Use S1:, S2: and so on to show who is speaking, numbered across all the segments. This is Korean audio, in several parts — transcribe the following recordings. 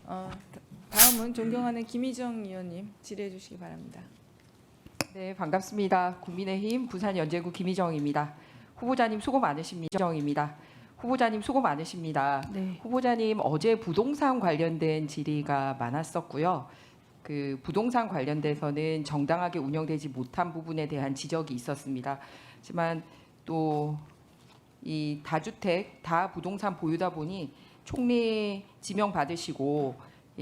S1: 다음은 존경하는 김희정 의원님 질의해 주시기 바랍니다.
S2: 네, 반갑습니다. 국민의힘 부산연제구 김희정입니다. 후보자님 수고 많으십니다. 후보자님 수고 많으십니다.
S1: 네.
S2: 후보자님 어제 부동산 관련된 질의가 많았었고요. 그 부동산 관련돼서는 정당하게 운영되지 못한 부분에 대한 지적이 있었습니다. 하지만 또 이 다주택, 다부동산 보유다 보니 총리 지명 받으시고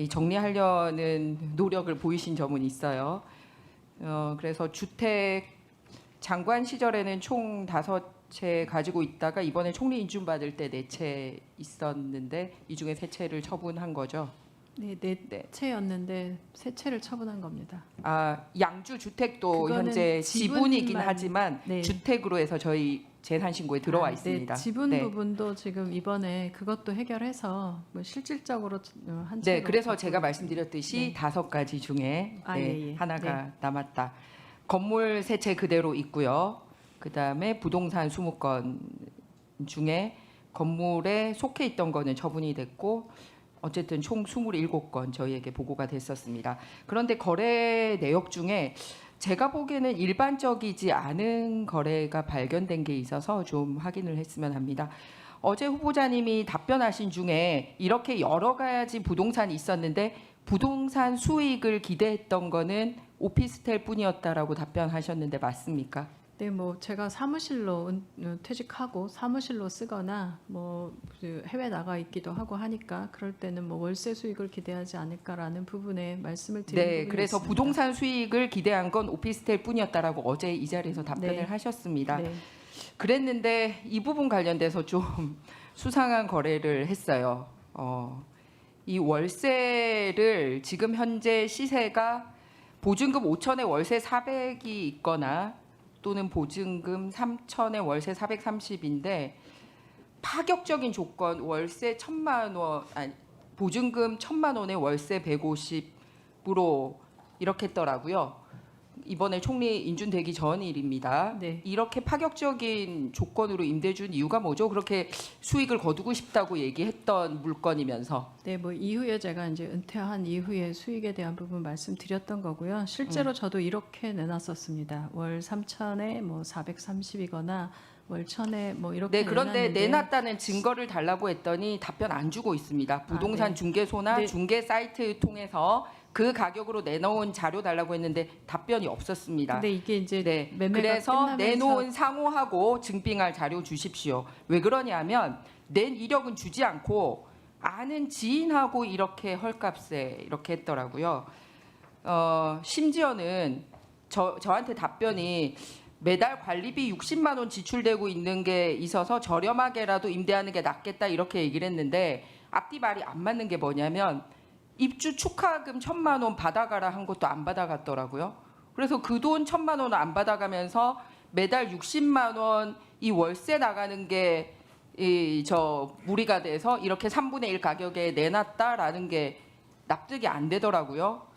S2: 정리하려는 노력을 보이신 점은 있어요. 그래서 주택 장관 시절에는 총 5채 가지고 있다가 이번에 총리 인준 받을 때 4채 있었는데 이 중에 3채를 처분한 거죠.
S1: 네, 네 채였는데 3채를 처분한 겁니다.
S2: 양주 주택도
S1: 그거는
S2: 현재 지분이긴
S1: 지분만,
S2: 하지만
S1: 네.
S2: 주택으로 해서 저희 재산 신고에 들어와
S1: 네,
S2: 있습니다.
S1: 지분
S2: 네.
S1: 부분도 지금 이번에 그것도 해결해서 뭐 실질적으로 한
S2: 네,
S1: 채로
S2: 그래서
S1: 갖고
S2: 제가 말씀드렸듯이
S1: 네.
S2: 5가지 중에
S1: 예, 예.
S2: 하나가 남았다. 건물 3채 그대로 있고요. 그다음에 부동산 20건 중에 건물에 속해 있던 거는 처분이 됐고 어쨌든 총 27건 저희에게 보고가 됐었습니다. 그런데 거래 내역 중에 제가 보기에는 일반적이지 않은 거래가 발견된 게 있어서 좀 확인을 했으면 합니다. 어제 후보자님이 답변하신 중에 이렇게 여러 가지 부동산이 있었는데 부동산 수익을 기대했던 거는 오피스텔 뿐이었다라고 답변하셨는데 맞습니까?
S1: 네, 뭐 제가 사무실로 퇴직하고 사무실로 쓰거나 뭐 해외 나가 있기도 하고 하니까 그럴 때는 뭐 월세 수익을 기대하지 않을까라는 부분에 말씀을 드린
S2: 네,
S1: 부분이
S2: 그래서
S1: 있습니다.
S2: 부동산 수익을 기대한 건 오피스텔 뿐이었다라고 어제 이 자리에서 답변을
S1: 네.
S2: 하셨습니다.
S1: 네.
S2: 그랬는데 이 부분 관련돼서 좀 수상한 거래를 했어요. 이 월세를 지금 현재 시세가 보증금 5천에 월세 400이 있거나 또는 보증금 3천에 월세 430인데 파격적인 조건 월세 1,000만 원, 보증금 1,000만 원에 월세 150으로 이렇게 했더라고요. 이번에 총리 인준되기 전 일입니다.
S1: 네.
S2: 이렇게 파격적인 조건으로 임대 준 이유가 뭐죠? 그렇게 수익을 거두고 싶다고 얘기했던 물건이면서.
S1: 네, 뭐 이후에 제가 이제 은퇴한 이후에 수익에 대한 부분 말씀드렸던 거고요. 실제로 저도 이렇게 내놨었습니다. 월 3천에 뭐 430이거나 월 1,000에 뭐 이렇게
S2: 네, 그런데
S1: 내놨는데
S2: 내놨다는 증거를 달라고 했더니 답변 안 주고 있습니다. 부동산
S1: 네.
S2: 중개소나
S1: 네.
S2: 중개 사이트 통해서 그 가격으로 내놓은 자료 달라고 했는데 답변이 없었습니다.
S1: 근데 이게 이제
S2: 네,
S1: 매매가
S2: 그래서
S1: 끝나면서
S2: 내놓은 상호하고 증빙할 자료 주십시오. 왜 그러냐면 낸 이력은 주지 않고 아는 지인하고 이렇게 헐값에 이렇게 했더라고요. 심지어는 저한테 답변이 매달 관리비 60만 원 지출되고 있는 게 있어서 저렴하게라도 임대하는 게 낫겠다 이렇게 얘기를 했는데 앞뒤 말이 안 맞는 게 뭐냐면 입주 축하금 1,000만 원 받아가라 한 것도 안 받아갔더라고요. 그래서 그 돈 1,000만 원 안 받아가면서 매달 60만 원 이 월세 나가는 게 무리가 돼서 이렇게 3분의 1 가격에 내놨다라는 게 납득이 안 되더라고요.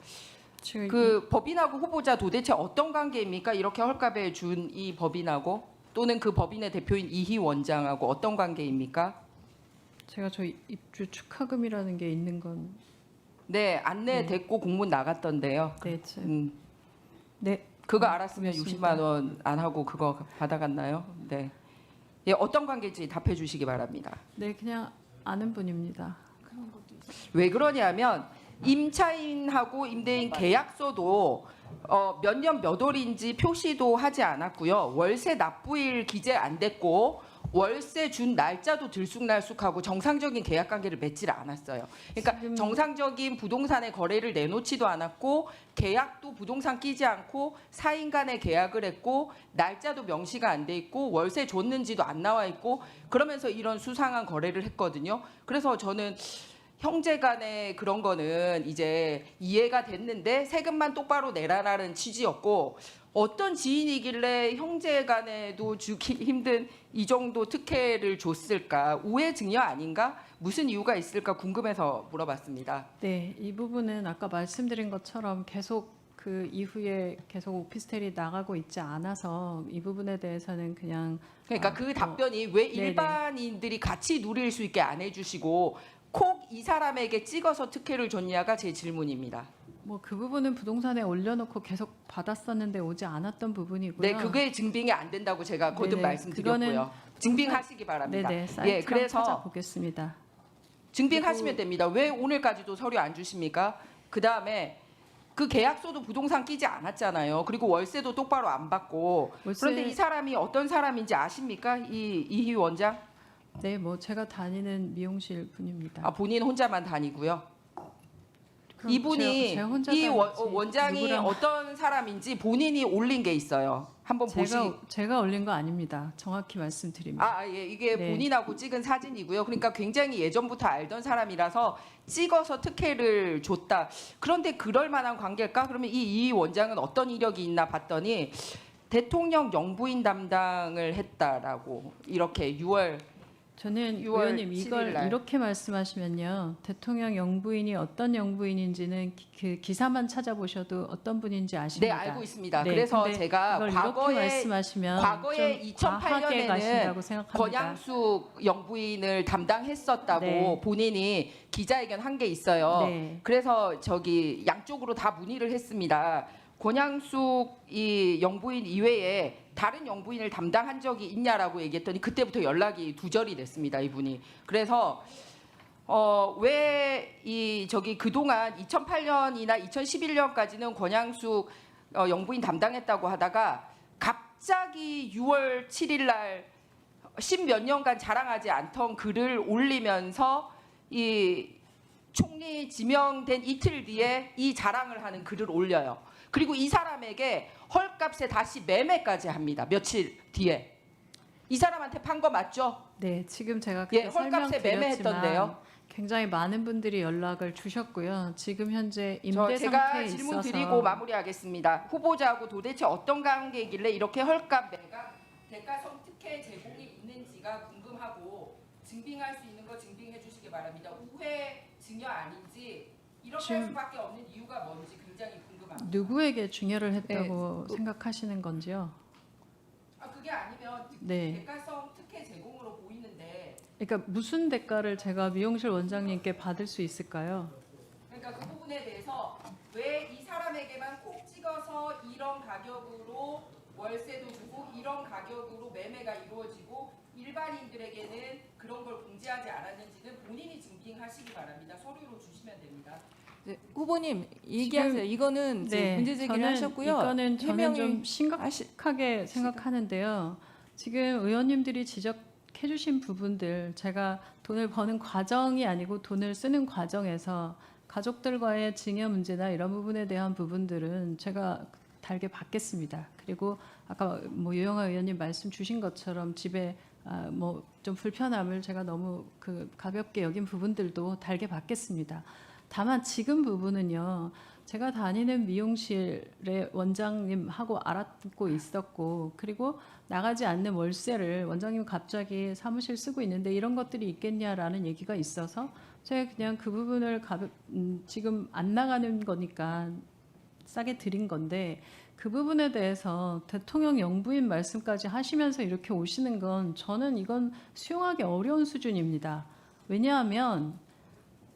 S1: 지금
S2: 그 법인하고 후보자 도대체 어떤 관계입니까? 이렇게 헐값에 준 이 법인하고 또는 그 법인의 대표인 이희 원장하고 어떤 관계입니까?
S1: 제가 저 입주 축하금이라는 게 있는 건
S2: 네, 안내됐고 공문 나갔던데요.
S1: 네,
S2: 네, 그거
S1: 네,
S2: 알았으면
S1: 고맙습니다.
S2: 60만 원 안 하고 그거 받아갔나요? 네, 예, 어떤 관계인지 답해 주시기 바랍니다.
S1: 네, 그냥 아는 분입니다.
S2: 왜 그러냐면 임차인하고 임대인 계약서도 몇 년 몇 월인지 표시도 하지 않았고요. 월세 납부일 기재 안 됐고 월세 준 날짜도 들쑥날쑥하고 정상적인 계약 관계를 맺지를 않았어요. 그러니까
S1: 지금-
S2: 정상적인 부동산의 거래를 내놓지도 않았고 계약도 부동산 끼지 않고 사인 간의 계약을 했고 날짜도 명시가 안 돼 있고 월세 줬는지도 안 나와 있고 그러면서 이런 수상한 거래를 했거든요. 그래서 저는 형제 간의 그런 거는 이제 이해가 됐는데 세금만 똑바로 내라라는 취지였고 어떤 지인이길래 형제 간에도 주기 힘든 이 정도 특혜를 줬을까? 우회 증여 아닌가? 무슨 이유가 있을까 궁금해서 물어봤습니다.
S1: 네, 이 부분은 아까 말씀드린 것처럼 계속 그 이후에 계속 오피스텔이 나가고 있지 않아서 이 부분에 대해서는 그냥
S2: 그러니까 그 답변이 왜
S1: 네네.
S2: 일반인들이 같이 누릴 수 있게 안 해주시고 콕 이 사람에게 찍어서 특혜를 줬냐가 제 질문입니다.
S1: 뭐 그 부분은 부동산에 올려놓고 계속 받았었는데 오지 않았던 부분이고요.
S2: 네, 그게 증빙이 안 된다고 제가 거듭
S1: 네네,
S2: 말씀드렸고요. 증빙하시기 바랍니다.
S1: 네네,
S2: 예,
S1: 사이트
S2: 그래서
S1: 찾아보겠습니다.
S2: 증빙하시면 됩니다. 왜 오늘까지도 서류 안 주십니까? 그 다음에 그 계약서도 부동산 끼지 않았잖아요. 그리고 월세도 똑바로 안 받고. 그런데 이 사람이 어떤 사람인지 아십니까? 이희 원장?
S1: 네, 뭐 제가 다니는 미용실 분입니다.
S2: 아, 본인 혼자만 다니고요.
S1: 그럼
S2: 이분이
S1: 제가 혼자
S2: 이
S1: 다녔지
S2: 원장이
S1: 누구랑-
S2: 어떤 사람인지 본인이 올린 게 있어요. 한번 보시.
S1: 제가 올린 거 아닙니다. 정확히 말씀드립니다.
S2: 예, 이게
S1: 네.
S2: 본인하고 찍은 사진이고요. 그러니까 굉장히 예전부터 알던 사람이라서 찍어서 특혜를 줬다. 그런데 그럴 만한 관계일까? 그러면 이 원장은 어떤 이력이 있나 봤더니 대통령 영부인 담당을 했다라고 이렇게 6월
S1: 저는
S2: 6월
S1: 의원님
S2: 7일
S1: 이걸
S2: 날.
S1: 이렇게 말씀하시면요. 대통령 영부인이 어떤 영부인인지는 그 기사만 찾아보셔도 어떤 분인지
S2: 네,
S1: 아십니다.
S2: 알고 있습니다.
S1: 네,
S2: 그래서
S1: 근데
S2: 제가
S1: 이걸 이렇게
S2: 과거에
S1: 말씀하시면
S2: 과거에
S1: 좀 과하게
S2: 2008년에는
S1: 가신다고 생각합니다.
S2: 권양숙 영부인을 담당했었다고
S1: 네.
S2: 본인이 기자회견 한 게 있어요.
S1: 네.
S2: 그래서 저기 양쪽으로 다 문의를 했습니다. 권양숙 이 영부인 이외에 다른 영부인을 담당한 적이 있냐라고 얘기했더니 그때부터 연락이 두절이 됐습니다. 이분이. 그래서 왜 이 저기 그동안 2008년이나 2011년까지는 권양숙 영부인 담당했다고 하다가 갑자기 6월 7일 날 10몇 년간 자랑하지 않던 글을 올리면서 이 총리 지명된 이틀 뒤에 이 자랑을 하는 글을 올려요. 그리고 이 사람에게 헐값에 다시 매매까지 합니다. 며칠 뒤에. 이 사람한테 판 거 맞죠?
S1: 네, 지금 제가
S2: 예,
S1: 그때
S2: 헐값에 매매했던데요.
S1: 설명드렸지만 굉장히 많은 분들이 연락을 주셨고요. 지금 현재 임대
S2: 제가
S1: 상태에
S2: 질문
S1: 있어서
S2: 드리고 마무리하겠습니다. 후보자하고 도대체 어떤 관계이길래 이렇게 헐값 매각 대가성 특혜 제공이 있는지가 궁금하고 증빙할 수 있는 거 증빙해 주시기 바랍니다. 우회 증여 아닌지 이렇게 할
S1: 지금-
S2: 수밖에 없는 이유가 뭔지 굉장히 궁금합니다.
S1: 누구에게 중여를 했다고 생각하시는 건지요?
S2: 그게 아니면
S1: 네.
S2: 대가성 특혜 제공으로 보이는데
S1: 그러니까 무슨 대가를 제가 미용실 원장님께 받을 수 있을까요?
S2: 그러니까 그 부분에 대해서 왜 이 사람에게만 콕 찍어서 이런 가격으로 월세도 주고 이런 가격으로 매매가 이루어지고 일반인들에게는 그런 걸 공지하지 않았는지는 본인이 증빙하시기 바랍니다. 서류로 주시면 됩니다.
S3: 네, 후보님 얘기하세요. 이거는 이제 문제 제기를
S1: 저는
S3: 하셨고요.
S1: 이거는 저는
S3: 해명이
S1: 좀 심각하게 생각하는데요. 지금 의원님들이 지적해 주신 부분들 제가 돈을 버는 과정이 아니고 돈을 쓰는 과정에서 가족들과의 증여 문제나 이런 부분에 대한 부분들은 제가 달게 받겠습니다. 그리고 아까 뭐 유영아 의원님 말씀 주신 것처럼 집에 뭐 좀 불편함을 제가 너무 그 가볍게 여긴 부분들도 달게 받겠습니다. 다만 지금 부분은요. 제가 다니는 미용실의 원장님하고 알아듣고 있었고 그리고 나가지 않는 월세를 원장님 갑자기 사무실 쓰고 있는데 이런 것들이 있겠냐라는 얘기가 있어서 제가 그냥 그 부분을 지금 안 나가는 거니까 싸게 드린 건데 그 부분에 대해서 대통령 영부인 말씀까지 하시면서 이렇게 오시는 건 저는 이건 수용하기 어려운 수준입니다. 왜냐하면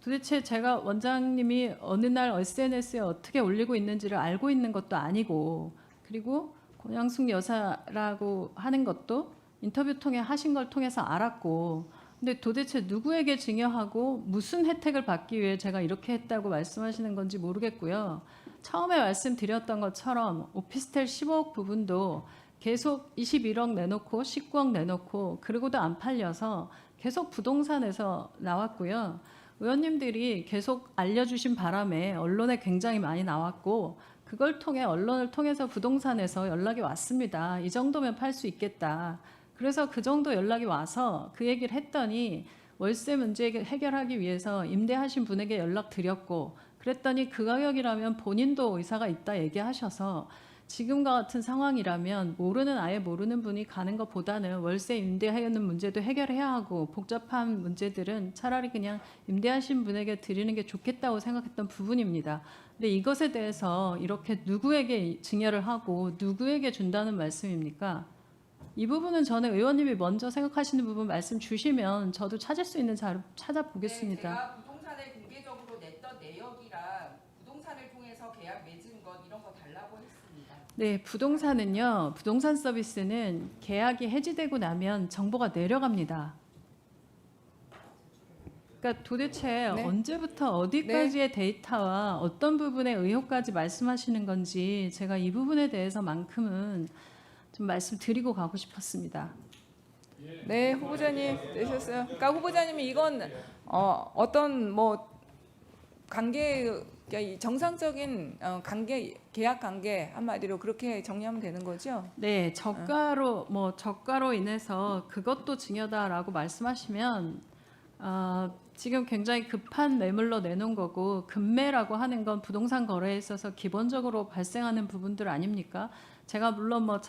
S1: 도대체 제가 원장님이 어느 날 SNS에 어떻게 올리고 있는지를 알고 있는 것도 아니고 그리고 권양숙 여사라고 하는 것도 인터뷰 통해 하신 걸 통해서 알았고 근데 도대체 누구에게 증여하고 무슨 혜택을 받기 위해 제가 이렇게 했다고 말씀하시는 건지 모르겠고요. 처음에 말씀드렸던 것처럼 오피스텔 15억 부분도 계속 21억 내놓고 19억 내놓고 그러고도 안 팔려서 계속 부동산에서 나왔고요. 의원님들이 계속 알려주신 바람에 언론에 굉장히 많이 나왔고 그걸 통해 언론을 통해서 부동산에서 연락이 왔습니다. 이 정도면 팔 수 있겠다. 그래서 그 정도 연락이 와서 그 얘기를 했더니 월세 문제 해결하기 위해서 임대하신 분에게 연락드렸고 그랬더니 그 가격이라면 본인도 의사가 있다 얘기하셔서 지금과 같은 상황이라면 아예 모르는 분이 가는 것보다는 월세 임대하는 문제도 해결해야 하고 복잡한 문제들은 차라리 그냥 임대하신 분에게 드리는 게 좋겠다고 생각했던 부분입니다. 근데 이것에 대해서 이렇게 누구에게 증여를 하고 누구에게 준다는 말씀입니까? 이 부분은 저는 의원님이 먼저 생각하시는 부분 말씀 주시면 저도 찾을 수 있는 자료 찾아보겠습니다.
S2: 네, 제가 부동산을 공개적으로 냈던 내역이랑 부동산을 통해서 계약 맺은 것 이런 거 달라고 했습니다.
S1: 네, 부동산은요. 부동산 서비스는 계약이 해지되고 나면 정보가 내려갑니다. 그러니까 도대체
S3: 네.
S1: 언제부터 어디까지의 데이터와 어떤 부분의 의혹까지 말씀하시는 건지 제가 이 부분에 대해서만큼은 좀 말씀드리고 가고 싶었습니다.
S3: 네, 후보자님 되셨어요. 그러니까 후보자님이 이건 어떤 뭐 관계, 그러니까 이 정상적인 관계, 계약 관계 한마디로 그렇게 정리하면 되는 거죠?
S1: 네, 저가로 인해서 그것도 증여다라고 말씀하시면 지금 굉장히 급한 매물로 내놓은 거고 급매라고 하는 건 부동산 거래에 있어서 기본적으로 발생하는 부분들 아닙니까? 제가 물론 뭐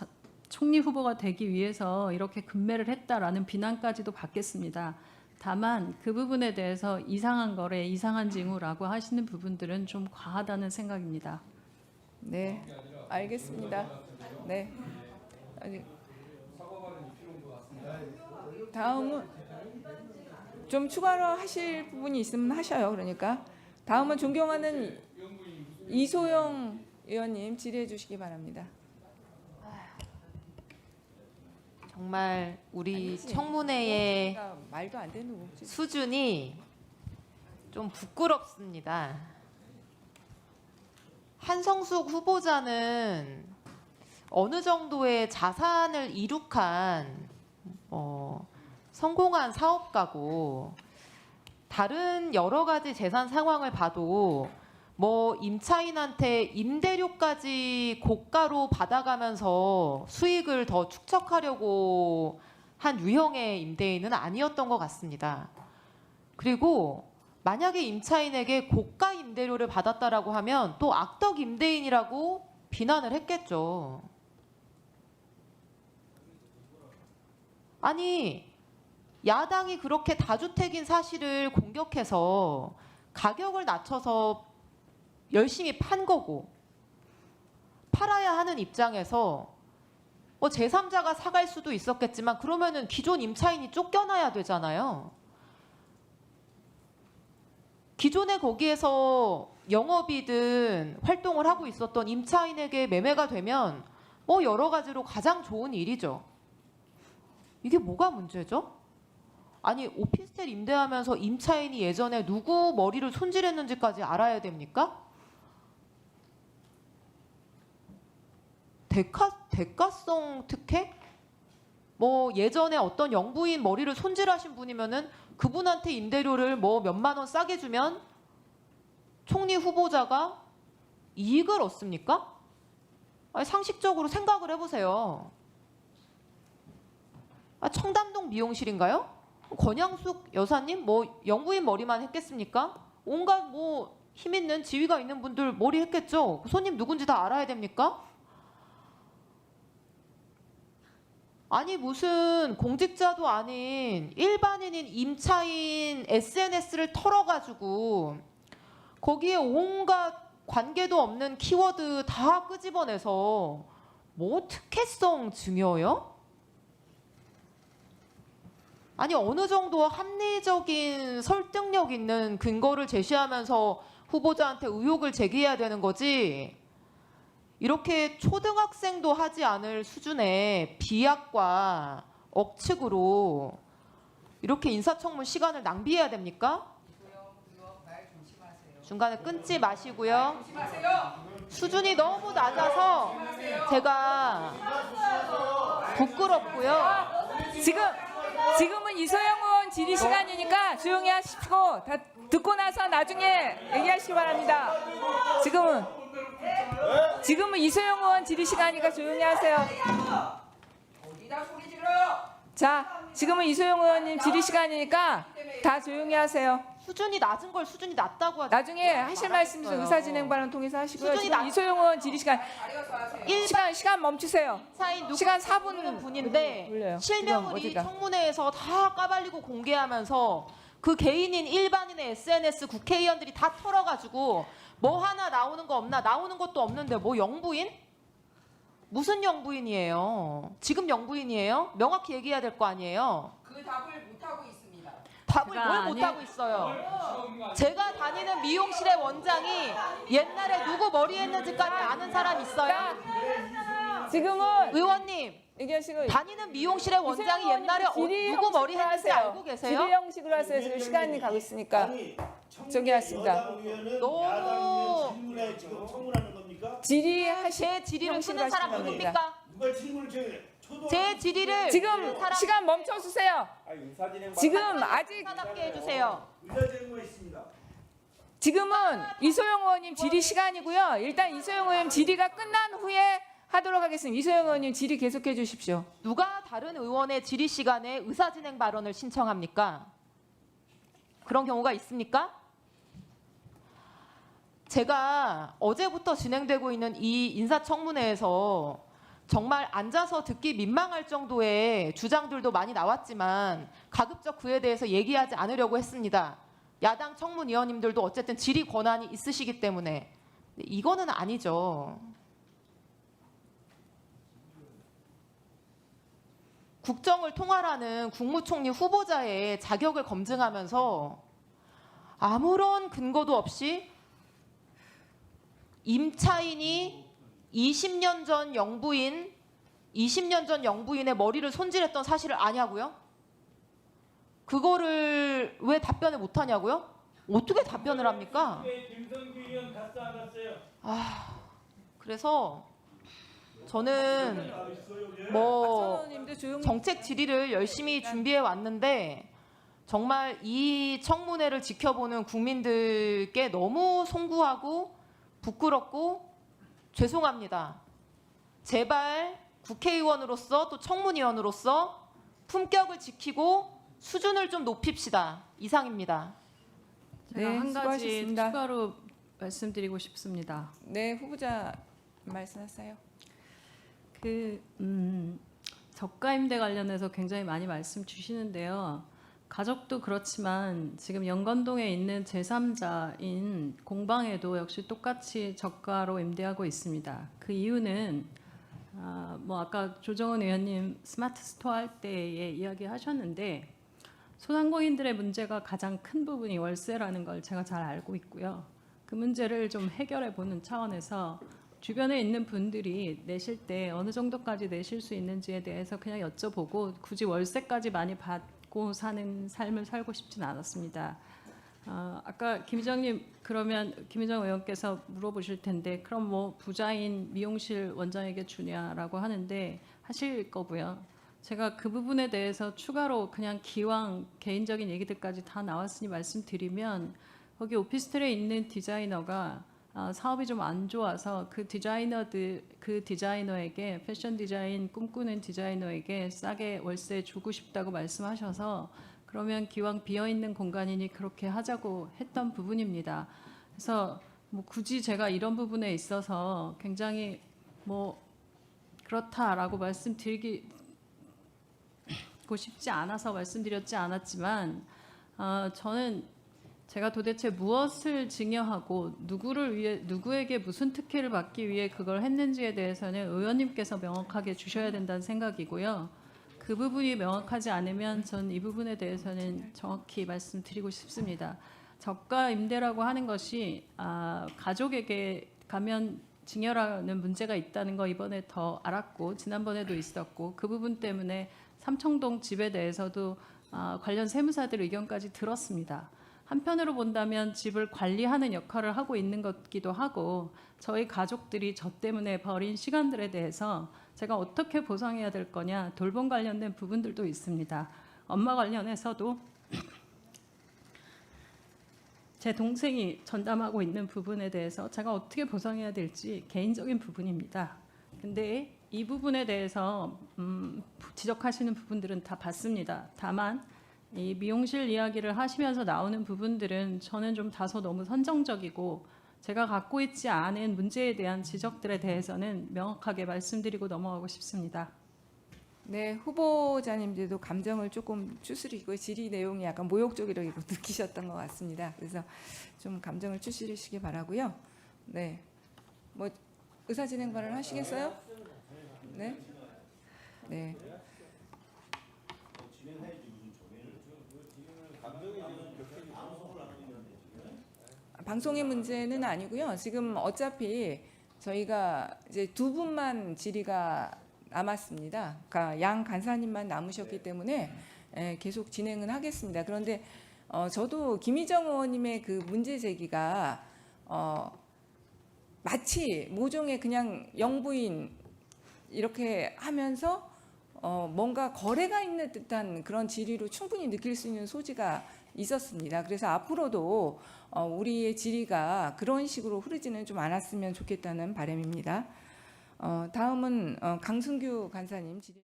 S1: 총리 후보가 되기 위해서 이렇게 급매를 했다라는 비난까지도 받겠습니다. 다만 그 부분에 대해서 이상한 거래, 이상한 징후라고 하시는 부분들은 좀 과하다는 생각입니다.
S3: 네, 알겠습니다. 네. 아직 다음은 좀 추가로 하실 부분이 있으면 하셔요. 그러니까 다음은 존경하는 이소영 의원님 질의해 주시기 바랍니다.
S4: 정말 우리
S3: 아니지.
S4: 청문회의
S3: 그러니까 말도 안 되는 거.
S4: 수준이 좀 부끄럽습니다. 한성숙 후보자는 어느 정도의 자산을 이룩한 성공한 사업가고 다른 여러 가지 재산 상황을 봐도 뭐 임차인한테 임대료까지 고가로 받아가면서 수익을 더 축적하려고 한 유형의 임대인은 아니었던 것 같습니다. 그리고 만약에 임차인에게 고가 임대료를 받았다라고 하면 또 악덕 임대인이라고 비난을 했겠죠. 아니, 야당이 그렇게 다주택인 사실을 공격해서 가격을 낮춰서 열심히 판 거고 팔아야 하는 입장에서 제3자가 사갈 수도 있었겠지만 그러면은 기존 임차인이 쫓겨나야 되잖아요. 기존에 거기에서 영업이든 활동을 하고 있었던 임차인에게 매매가 되면 여러 가지로 가장 좋은 일이죠. 이게 뭐가 문제죠? 아니, 오피스텔 임대하면서 임차인이 예전에 누구 머리를 손질했는지까지 알아야 됩니까? 대가성 특혜? 뭐 예전에 어떤 영부인 머리를 손질하신 분이면은 그분한테 임대료를 뭐 몇만 원 싸게 주면 총리 후보자가 이익을 얻습니까? 아니, 상식적으로 생각을 해보세요. 청담동 미용실인가요? 권양숙 여사님 뭐 영부인 머리만 했겠습니까? 온갖 뭐 힘 있는 지위가 있는 분들 머리 했겠죠. 손님 누군지 다 알아야 됩니까? 아니, 무슨 공직자도 아닌 일반인인 임차인 SNS를 털어가지고 거기에 온갖 관계도 없는 키워드 다 끄집어내서 뭐 특혜성 증여요? 아니, 어느 정도 합리적인 설득력 있는 근거를 제시하면서 후보자한테 의혹을 제기해야 되는 거지. 이렇게 초등학생도 하지 않을 수준의 비약과 억측으로 이렇게 인사청문 시간을 낭비해야 됩니까? 중간에 끊지 마시고요. 수준이 너무 낮아서 제가 부끄럽고요.
S3: 지금은 이소영 의원 질의 시간이니까 조용히 하시고 다 듣고 나서 나중에 얘기하시기 바랍니다. 지금은 이소영 의원 질의 시간이니까 조용히 하세요. 자, 지금은 이소영 의원님 질의 시간이니까 다 조용히 하세요.
S4: 수준이 낮은 걸 수준이 낮다고 하죠.
S3: 나중에 하실 말씀 좀 의사진행반을 통해서 하시고요.
S4: 수준이
S3: 지금 이소영 의원 질의 시간 멈추세요.
S4: 임차인
S3: 시간
S4: 누구는
S3: 4분
S4: 분인데
S3: 돌려요.
S4: 실명을 이
S3: 지금 어디가?
S4: 청문회에서 다 까발리고 공개하면서 그 개인인 일반인의 SNS 국회의원들이 다 털어가지고 뭐 하나 나오는 거 없나, 나오는 것도 없는데 뭐 영부인? 무슨 영부인이에요? 지금 영부인이에요? 명확히 얘기해야 될 거 아니에요?
S2: 그 답을 못 하고 있습니다.
S4: 답을
S1: 제가
S4: 뭘
S1: 아니-
S4: 못하고 있어요? 제가 다니는 미용실의 원장이 옛날에 누구 머리 했는지까지 아는 사람 있어요?
S3: 지금은
S4: 의원님,
S3: 얘기하시고
S4: 다니는 미용실의 원장이
S3: 이세영
S4: 옛날에
S3: 의원님 질의
S4: 누구 머리
S3: 형식으로
S4: 했는지
S3: 하세요.
S4: 알고 계세요?
S3: 질의 형식으로 하세요. 지금 시간이 가고 있으니까.
S5: 아니,
S3: 저기 하십니다.
S5: 여당 의원은
S4: 너무-
S5: 야당 의원 질문에 지금 청문하는 겁니까?
S3: 질의하시
S4: 제 질의를
S3: 형식으로
S4: 끄는 사람
S3: 하시면 됩니다.
S4: 누굽니까?
S5: 누가 질문을 초도
S4: 제 질의를
S3: 지금
S4: 끄는 사람
S3: 시간 멈춰 주세요. 지금 아직
S4: 사답게 해주세요.
S5: 의사제보가 있습니다.
S3: 지금은 이소영 의원님 질의 시간이고요. 일단 이소영 의원님 질의가 끝난 후에 하도록 하겠습니다. 이소영 의원님 질의 계속해 주십시오.
S4: 누가 다른 의원의 질의 시간에 의사진행 발언을 신청합니까? 그런 경우가 있습니까? 제가 어제부터 진행되고 있는 이 인사청문회에서 정말 앉아서 듣기 민망할 정도의 주장들도 많이 나왔지만 가급적 그에 대해서 얘기하지 않으려고 했습니다. 야당 청문위원님들도 어쨌든 질의 권한이 있으시기 때문에 이거는 아니죠. 국정을 통할하는 국무총리 후보자의 자격을 검증하면서 아무런 근거도 없이 임차인이 20년 전 영부인의 머리를 손질했던 사실을 아냐고요? 그거를 왜 답변을 못 하냐고요? 어떻게 답변을 합니까?
S6: 김성규 의원 갔어 안 갔어요?
S4: 그래서 저는
S3: 박선
S4: 뭐
S3: 의원님도 조용히
S4: 정책 질의를 열심히 준비해 왔는데 정말 이 청문회를 지켜보는 국민들께 너무 송구하고 부끄럽고 죄송합니다. 제발 국회의원으로서 또 청문위원으로서 품격을 지키고 수준을 좀 높입시다. 이상입니다.
S1: 제가
S3: 네,
S1: 한 가지
S3: 수고하셨습니다.
S1: 추가로 말씀드리고 싶습니다.
S3: 네, 후보자 말씀하세요.
S1: 저가 임대 관련해서 굉장히 많이 말씀 주시는데요. 가족도 그렇지만 지금 영건동에 있는 제3자인 공방에도 역시 똑같이 저가로 임대하고 있습니다. 그 이유는 뭐 아까 조정은 의원님 스마트 스토어 할 때에 이야기하셨는데 소상공인들의 문제가 가장 큰 부분이 월세라는 걸 제가 잘 알고 있고요. 그 문제를 좀 해결해 보는 차원에서 주변에 있는 분들이 내실 때 어느 정도까지 내실 수 있는지에 대해서 그냥 여쭤보고 굳이 월세까지 많이 받고 사는 삶을 살고 싶진 않았습니다. 아까 김희정님 그러면 김희정 의원께서 물어보실 텐데 그럼 뭐 부자인 미용실 원장에게 주냐라고 하는데 하실 거고요. 제가 그 부분에 대해서 추가로 그냥 기왕 개인적인 얘기들까지 다 나왔으니 말씀드리면 거기 오피스텔에 있는 디자이너가 사업이 좀 안 좋아서 그 디자이너에게 패션 디자인 꿈꾸는 디자이너에게 싸게 월세 주고 싶다고 말씀하셔서 그러면 기왕 비어 있는 공간이니 그렇게 하자고 했던 부분입니다. 그래서 뭐 굳이 제가 이런 부분에 있어서 굉장히 뭐 그렇다라고 말씀드리고 싶지 않아서 말씀드렸지 않았지만 저는 제가 도대체 무엇을 증여하고 누구에게 무슨 특혜를 받기 위해 그걸 했는지에 대해서는 의원님께서 명확하게 주셔야 된다는 생각이고요. 그 부분이 명확하지 않으면 전 이 부분에 대해서는 정확히 말씀드리고 싶습니다. 저가 임대라고 하는 것이 가족에게 가면 증여라는 문제가 있다는 거 이번에 더 알았고 지난번에도 있었고 그 부분 때문에 삼청동 집에 대해서도 관련 세무사들 의견까지 들었습니다. 한편으로 본다면 집을 관리하는 역할을 하고 있는 것기도 하고 저희 가족들이 저 때문에 버린 시간들에 대해서 제가 어떻게 보상해야 될 거냐 돌봄 관련된 부분들도 있습니다. 엄마 관련해서도 제 동생이 전담하고 있는 부분에 대해서 제가 어떻게 보상해야 될지 개인적인 부분입니다. 근데 이 부분에 대해서 지적하시는 부분들은 다 봤습니다. 다만 이 미용실 이야기를 하시면서 나오는 부분들은 저는 좀 다소 너무 선정적이고 제가 갖고 있지 않은 문제에 대한 지적들에 대해서는 명확하게 말씀드리고 넘어가고 싶습니다.
S3: 네, 후보자님들도 감정을 조금 추스리고 질의 내용이 약간 모욕적이라고 느끼셨던 것 같습니다. 그래서 좀 감정을 추스리시기 바라고요. 네, 뭐 의사 진행 발언 하시겠어요? 네. 네. 방송의 문제는 아니고요. 지금 어차피 저희가 이제 두 분만 질의가 남았습니다. 그러니까 양 간사님만 남으셨기 때문에 계속 진행은 하겠습니다. 그런데 저도 김희정 의원님의 그 문제 제기가 마치 모종의 그냥 영부인 이렇게 하면서 뭔가 거래가 있는 듯한 그런 질의로 충분히 느낄 수 있는 소지가 있었습니다. 그래서 앞으로도 우리의 질의가 그런 식으로 흐르지는 좀 않았으면 좋겠다는 바람입니다. 다음은 강승규 간사님 질의.